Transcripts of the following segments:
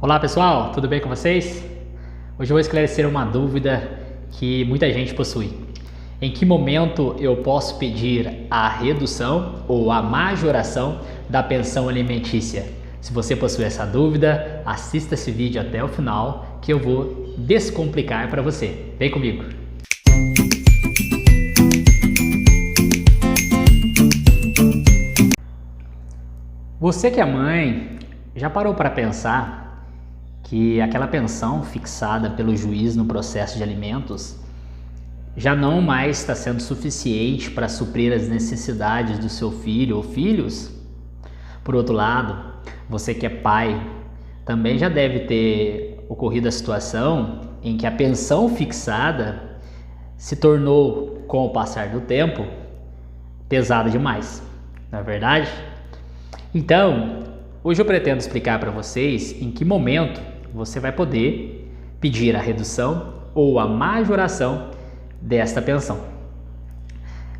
Olá pessoal, tudo bem com vocês? Hoje eu vou esclarecer uma dúvida que muita gente possui. Em que momento eu posso pedir a redução ou a majoração da pensão alimentícia? Se você possui essa dúvida, assista esse vídeo até o final que eu vou descomplicar para você. Vem comigo! Você que é mãe, já parou para pensar que aquela pensão fixada pelo juiz no processo de alimentos já não mais está sendo suficiente para suprir as necessidades do seu filho ou filhos? Por outro lado, você que é pai, também já deve ter ocorrido a situação em que a pensão fixada se tornou, com o passar do tempo, pesada demais, não é verdade? Então, hoje eu pretendo explicar para vocês em que momento você vai poder pedir a redução ou a majoração desta pensão.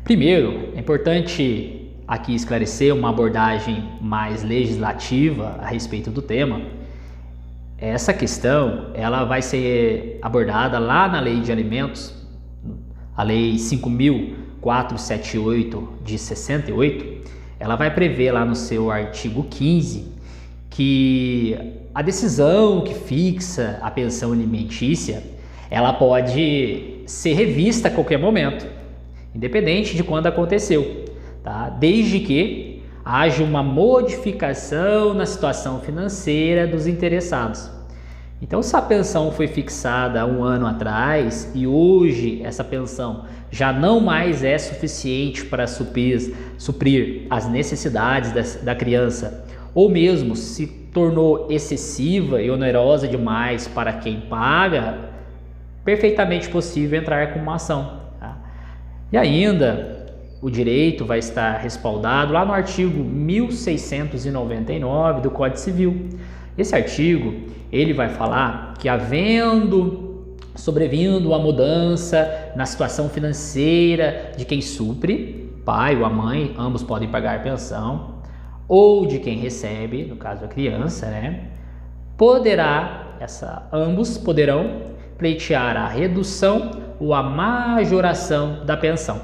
Primeiro, é importante aqui esclarecer uma abordagem mais legislativa a respeito do tema. Essa questão, ela vai ser abordada lá na Lei de Alimentos, a Lei 5.478 de 68. Ela vai prever lá no seu artigo 15 que a decisão que fixa a pensão alimentícia, ela pode ser revista a qualquer momento, independente de quando aconteceu, tá? Desde que haja uma modificação na situação financeira dos interessados. Então, se a pensão foi fixada há um ano atrás e hoje essa pensão já não mais é suficiente para suprir as necessidades da criança, ou mesmo se tornou excessiva e onerosa demais para quem paga, perfeitamente possível entrar com uma ação, tá? E ainda, o direito vai estar respaldado lá no artigo 1699 do Código Civil. Esse artigo, ele vai falar que sobrevindo a mudança na situação financeira de quem supre, pai ou a mãe, ambos podem pagar pensão, ou de quem recebe, no caso a criança, né? Ambos poderão pleitear a redução ou a majoração da pensão.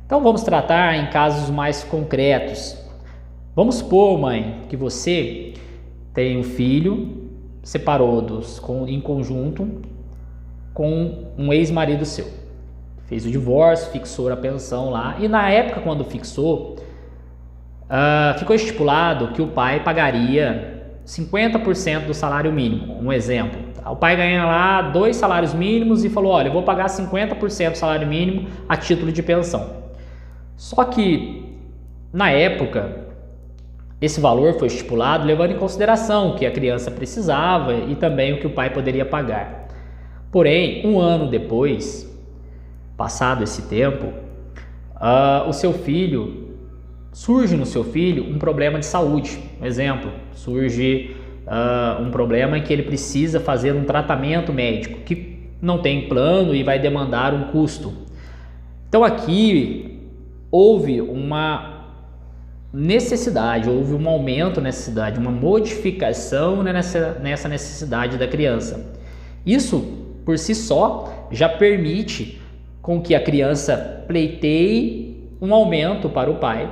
Então vamos tratar em casos mais concretos. Vamos supor, mãe, que você tem um filho, separou-dos em conjunto com um ex-marido seu. Fez o divórcio, fixou a pensão lá, e na época quando fixou, ficou estipulado que o pai pagaria 50% do salário mínimo. Um exemplo, o pai ganha lá 2 salários mínimos e falou: olha, eu vou pagar 50% do salário mínimo a título de pensão. Só que na época esse valor foi estipulado levando em consideração o que a criança precisava e também o que o pai poderia pagar. Porém, um ano depois, passado esse tempo, surge no seu filho um problema de saúde. Um exemplo, surge um problema em que ele precisa fazer um tratamento médico que não tem plano e vai demandar um custo. Então aqui houve uma necessidade, houve um aumento na necessidade, uma modificação nessa necessidade da criança. Isso, por si só, já permite com que a criança pleiteie um aumento para o pai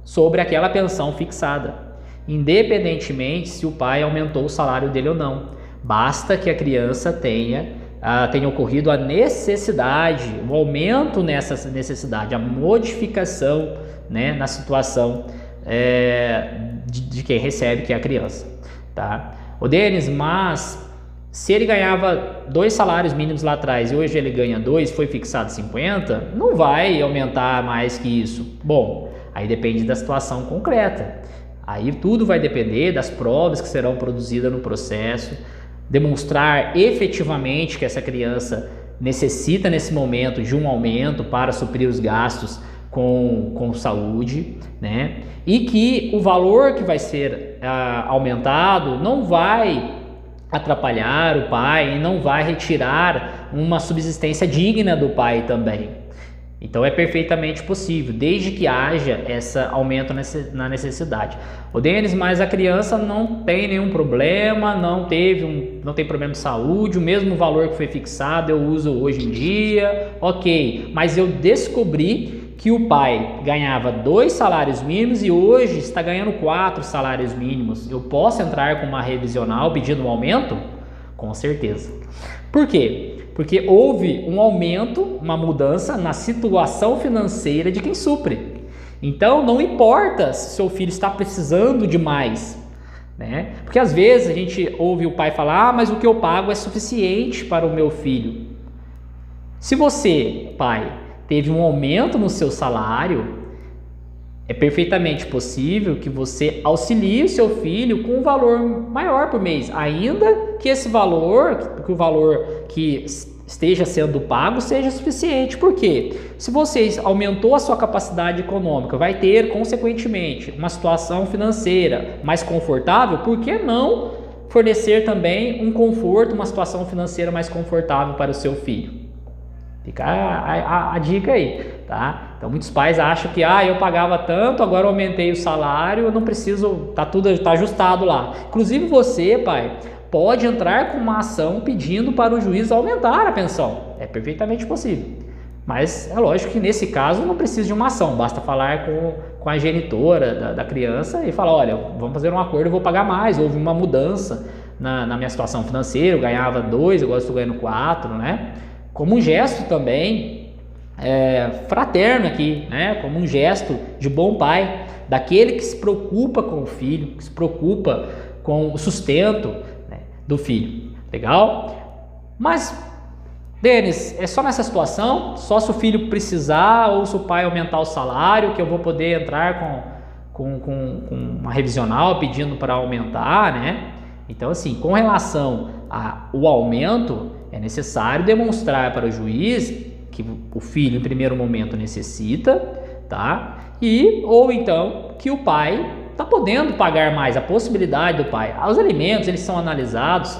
sobre aquela pensão fixada, independentemente se o pai aumentou o salário dele ou não. Basta que a criança tenha ocorrido a necessidade, o aumento nessa necessidade, a modificação, né, na situação de quem recebe, que é a criança, tá? O Denis, mas se ele ganhava 2 salários mínimos lá atrás e hoje ele ganha 2, foi fixado 50, não vai aumentar mais que isso. Bom, aí depende da situação concreta. Aí tudo vai depender das provas que serão produzidas no processo, demonstrar efetivamente que essa criança necessita nesse momento de um aumento para suprir os gastos com saúde, né? E que o valor que vai ser aumentado não vai atrapalhar o pai e não vai retirar uma subsistência digna do pai também. Então é perfeitamente possível, desde que haja esse aumento na necessidade. O Denis, mas a criança não tem nenhum problema, não tem problema de saúde, o mesmo valor que foi fixado eu uso hoje em dia, ok. Mas eu descobri que o pai ganhava 2 salários mínimos e hoje está ganhando 4 salários mínimos. Eu posso entrar com uma revisional pedindo um aumento? Com certeza. Por quê? Porque houve um aumento, uma mudança na situação financeira de quem supre. Então, não importa se seu filho está precisando de mais, né? Porque às vezes a gente ouve o pai falar, mas o que eu pago é suficiente para o meu filho. Se você, pai, teve um aumento no seu salário, é perfeitamente possível que você auxilie o seu filho com um valor maior por mês, ainda que esse valor, que o valor que esteja sendo pago seja suficiente. Por quê? Se você aumentou a sua capacidade econômica, vai ter, consequentemente, uma situação financeira mais confortável, por que não fornecer também um conforto, uma situação financeira mais confortável para o seu filho? Fica a dica aí, tá? Então muitos pais acham que eu pagava tanto, agora eu aumentei o salário, eu não preciso, tá ajustado lá. Inclusive você, pai, pode entrar com uma ação pedindo para o juiz aumentar a pensão. É perfeitamente possível. Mas é lógico que nesse caso não precisa de uma ação, basta falar com a genitora da criança e falar, olha, vamos fazer um acordo, eu vou pagar mais, houve uma mudança na minha situação financeira, eu ganhava 2, agora estou ganhando 4, né? Como um gesto também fraterno aqui, né? Como um gesto de bom pai, daquele que se preocupa com o filho, que se preocupa com o sustento, né, do filho. Legal? Mas, Denis, é só nessa situação? Só se o filho precisar ou se o pai aumentar o salário que eu vou poder entrar com uma revisional pedindo para aumentar, né? Então, assim, com relação ao aumento, é necessário demonstrar para o juiz que o filho, em primeiro momento, necessita, tá? Ou então que o pai está podendo pagar mais, a possibilidade do pai. Os alimentos, eles são analisados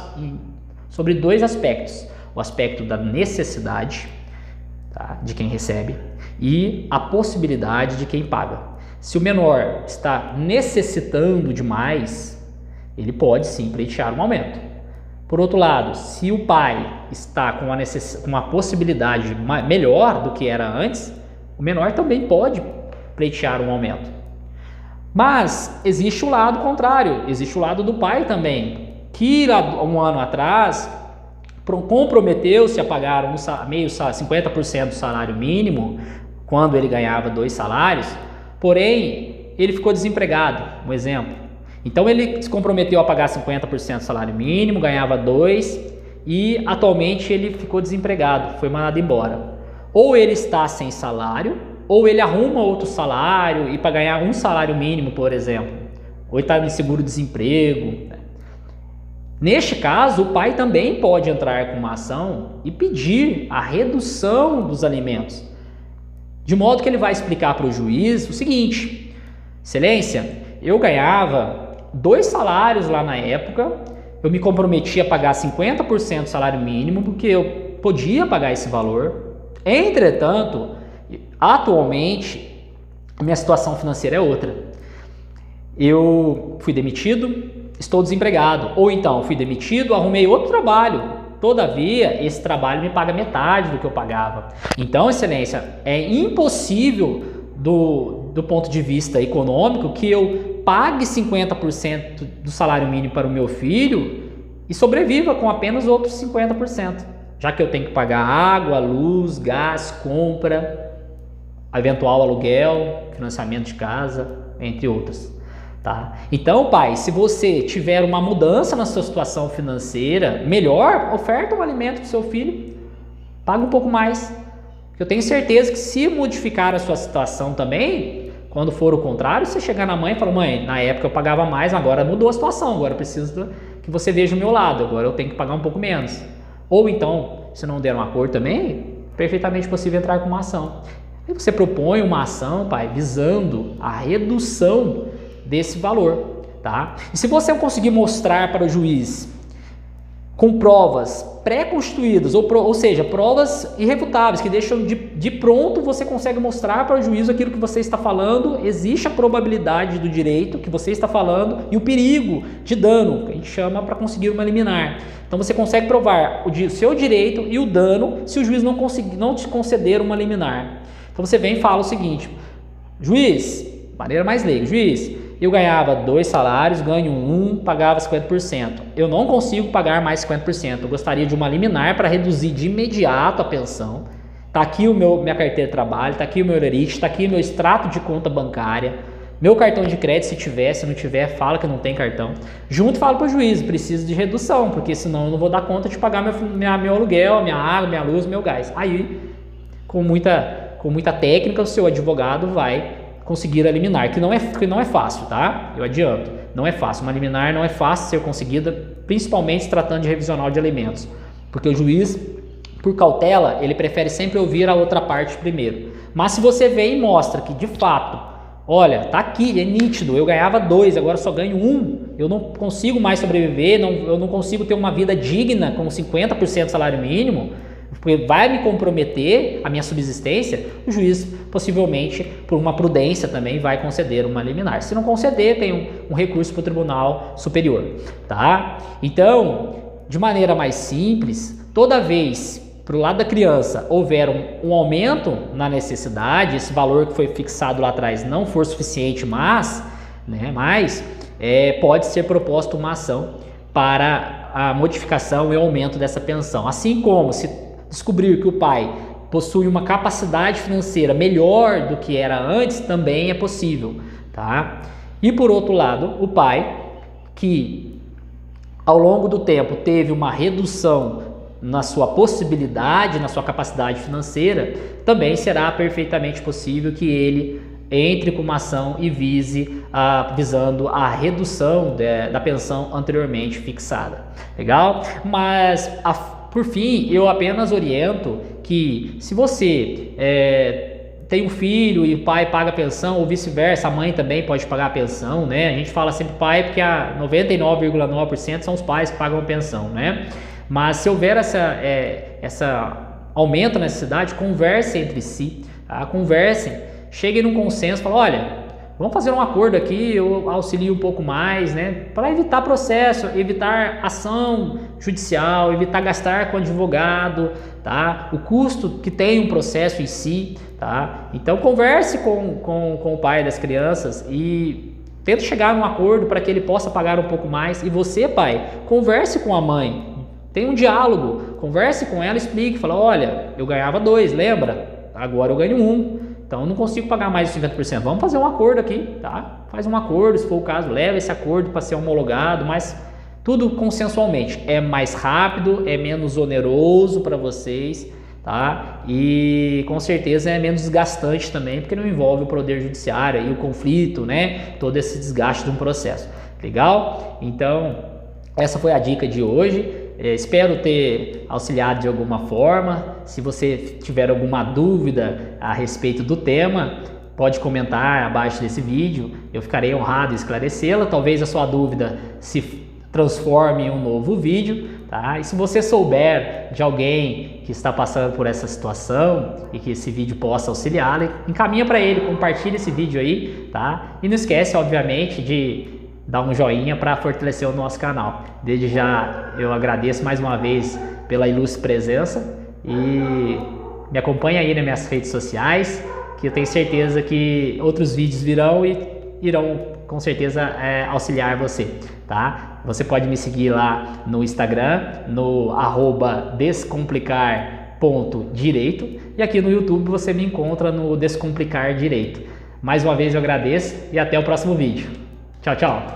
sobre 2 aspectos. O aspecto da necessidade, tá, de quem recebe e a possibilidade de quem paga. Se o menor está necessitando de mais, ele pode sim pleitear um aumento. Por outro lado, se o pai está com uma possibilidade melhor do que era antes, o menor também pode pleitear um aumento. Mas existe o lado contrário, existe o lado do pai também, que há um ano atrás comprometeu-se a pagar 50% do salário mínimo, quando ele ganhava 2 salários, porém ele ficou desempregado, um exemplo. Então ele se comprometeu a pagar 50% do salário mínimo, ganhava 2 e atualmente ele ficou desempregado, foi mandado embora. Ou ele está sem salário, ou ele arruma outro salário e para ganhar um salário mínimo, por exemplo. Ou está em seguro-desemprego. Neste caso, o pai também pode entrar com uma ação e pedir a redução dos alimentos. De modo que ele vai explicar para o juiz o seguinte: Excelência, eu ganhava 2 salários lá na época, eu me comprometi a pagar 50% do salário mínimo, porque eu podia pagar esse valor. Entretanto, atualmente, a minha situação financeira é outra. Eu fui demitido, estou desempregado. Ou então, fui demitido, arrumei outro trabalho. Todavia, esse trabalho me paga metade do que eu pagava. Então, Excelência, é impossível do ponto de vista econômico que eu pague 50% do salário mínimo para o meu filho e sobreviva com apenas outros 50%, já que eu tenho que pagar água, luz, gás, compra, eventual aluguel, financiamento de casa, entre outras. Tá? Então, pai, se você tiver uma mudança na sua situação financeira melhor, oferta um alimento para o seu filho, paga um pouco mais. Eu tenho certeza que se modificar a sua situação também, quando for o contrário, você chegar na mãe e falar: mãe, na época eu pagava mais, agora mudou a situação, agora eu preciso que você veja o meu lado, agora eu tenho que pagar um pouco menos. Ou então, se não der um acordo também, perfeitamente possível entrar com uma ação. E você propõe uma ação, pai, visando a redução desse valor, tá? E se você conseguir mostrar para o juiz com provas pré-constituídas, ou seja, provas irrefutáveis, que deixam de pronto você consegue mostrar para o juiz aquilo que você está falando, existe a probabilidade do direito que você está falando e o perigo de dano, que a gente chama para conseguir uma liminar. Então você consegue provar o seu direito e o dano se o juiz não te conceder uma liminar. Então você vem e fala o seguinte: juiz, maneira mais leiga, juiz, eu ganhava 2 salários, ganho 1, pagava 50%. Eu não consigo pagar mais 50%. Eu gostaria de uma liminar para reduzir de imediato a pensão. Está aqui minha carteira de trabalho, está aqui o meu lerite, está aqui o meu extrato de conta bancária, meu cartão de crédito, se tiver, se não tiver, fala que não tem cartão. Junto falo para o juiz, preciso de redução, porque senão eu não vou dar conta de pagar meu aluguel, minha água, minha luz, meu gás. Aí, com muita técnica, o seu advogado vai conseguir a liminar, que não é fácil, tá? Eu adianto, não é fácil. Uma liminar não é fácil ser conseguida, principalmente se tratando de revisional de alimentos, porque o juiz, por cautela, ele prefere sempre ouvir a outra parte primeiro. Mas se você vem e mostra que, de fato, olha, tá aqui, é nítido, eu ganhava 2, agora só ganho 1, eu não consigo mais sobreviver, eu não consigo ter uma vida digna com 50% de salário mínimo, porque vai me comprometer a minha subsistência, o juiz possivelmente, por uma prudência também, vai conceder uma liminar. Se não conceder, tem um recurso para o Tribunal Superior, tá? Então, de maneira mais simples, toda vez para o lado da criança houver um aumento na necessidade, esse valor que foi fixado lá atrás não for suficiente, mas pode ser proposta uma ação para a modificação e aumento dessa pensão. Assim como se descobrir que o pai possui uma capacidade financeira melhor do que era antes, também é possível, tá? E por outro lado, o pai que ao longo do tempo teve uma redução na sua possibilidade, na sua capacidade financeira, também será perfeitamente possível que ele entre com uma ação e visando a redução da pensão anteriormente fixada. Legal? Mas por fim, eu apenas oriento que se você tem um filho e o pai paga a pensão, ou vice-versa, a mãe também pode pagar a pensão, né? A gente fala sempre pai porque 99,9% são os pais que pagam a pensão, né? Mas se houver essa aumento na necessidade, conversem entre si, tá? Conversem, cheguem num consenso, falem, olha, vamos fazer um acordo aqui, eu auxilio um pouco mais, né? Para evitar processo, evitar ação judicial, evitar gastar com advogado, tá? O custo que tem um processo em si, tá? Então converse com o pai das crianças e tente chegar num acordo para que ele possa pagar um pouco mais. E você, pai, converse com a mãe, tenha um diálogo, converse com ela, explique, fala, olha, eu ganhava 2, lembra? Agora eu ganho 1. Então eu não consigo pagar mais de 50%. Vamos fazer um acordo aqui, tá? Faz um acordo, se for o caso, leva esse acordo para ser homologado, mas tudo consensualmente. É mais rápido, é menos oneroso para vocês, tá? E com certeza é menos desgastante também, porque não envolve o poder judiciário e o conflito, né? Todo esse desgaste de um processo. Legal? Então, essa foi a dica de hoje. Espero ter auxiliado de alguma forma. Se você tiver alguma dúvida a respeito do tema, pode comentar abaixo desse vídeo. Eu ficarei honrado em esclarecê-la. Talvez a sua dúvida se transforme em um novo vídeo, tá? E se você souber de alguém que está passando por essa situação e que esse vídeo possa auxiliá-lo, encaminha para ele, compartilha esse vídeo aí, tá? E não esquece, obviamente, de dar um joinha para fortalecer o nosso canal. Desde já eu agradeço mais uma vez pela ilustre presença e me acompanha aí nas minhas redes sociais, que eu tenho certeza que outros vídeos virão e irão com certeza auxiliar você, tá? Você pode me seguir lá no Instagram, no @descomplicar.direito, e aqui no YouTube você me encontra no Descomplicar Direito. Mais uma vez eu agradeço e até o próximo vídeo. Tchau, tchau!